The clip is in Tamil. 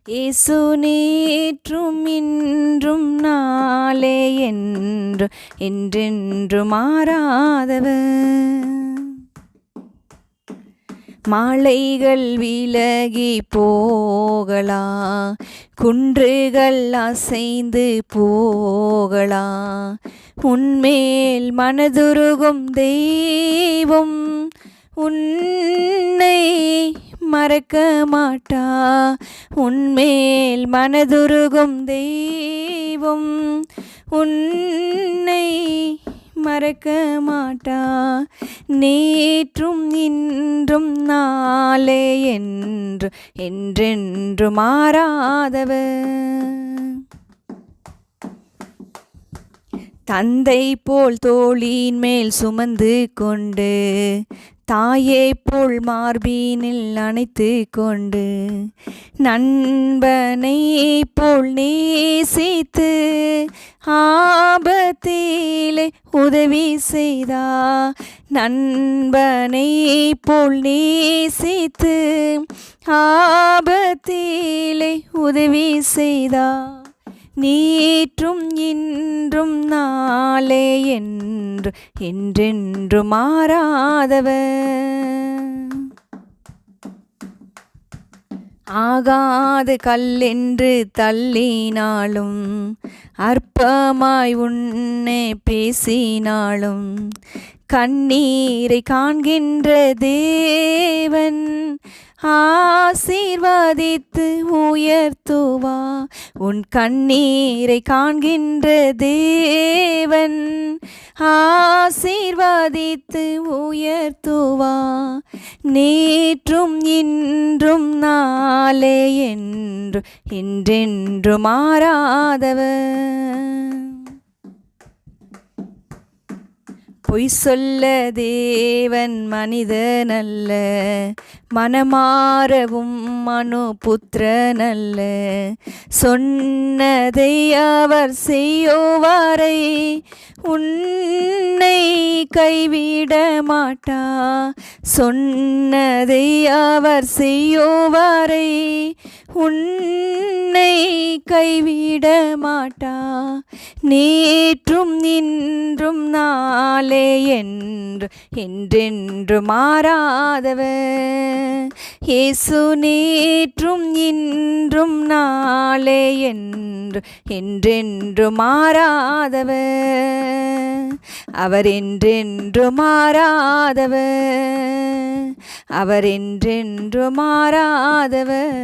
இயேசு நேற்றும் இன்றும் நாளே என்றும் என்றென்றும் மாறாதவர். மாலைகள் விலகி போகலாம், குன்றுகள் அசைந்து போகலாம், உன்மேல் மனதுருகும் தெய்வம் உன்னை மறக்க மாட்டா. உன்மேல் மனதுருகும் தெய்வம் உன்னை மறக்க மாட்டா. நேற்றும் இன்றும் நாளே என்று என்றென்று மாறாதவர். தந்தை போல் தோளின் மேல் சுமந்து கொண்டு, தாயை போல் மார்பினில் அணைத்து கொண்டு, நண்பனை போல் நேசித்து ஆபத்திலே உதவி செய்தா. நண்பனை போல் நேசித்து ஆபத்திலே உதவி செய்தா. நேற்றும் இன்றும் நாளே என்று என்றென்று மாறாதவர். ஆகாது கல்லென்று தள்ளினாலும், அற்பமாய் உன்னை பேசினாலும், கண்ணீரை காண்கின்ற தேவன் ஆசீர்வதித்து உயர்த்துவா. உன் கண்ணீரை காண்கின்ற தேவன் ஆசீர்வதித்து உயர்த்துவா. நேற்றும் இன்றும் நாளே என்று என்றென்று மாறாதவர். பொய் சொல்ல தேவன் மனிதனல்ல, மனமாறவும் மனுபுத்திரனல்ல. சொன்னதை அவர் செய்யோவரை உன்னை கைவிட மாட்டா. சொன்னதை அவர் செய்யோவரை உன்னை கைவிட மாட்டா. நேற்றும் இன்றும் நாளே என்று என்றென்று மாறாதவர். இயேசு நேற்றும் இன்றும் நாளே என்று என்றென்று மாறாதவர். அவர் என்றென்று மாறாதவர். அவர் என்றென்று மாறாதவர்.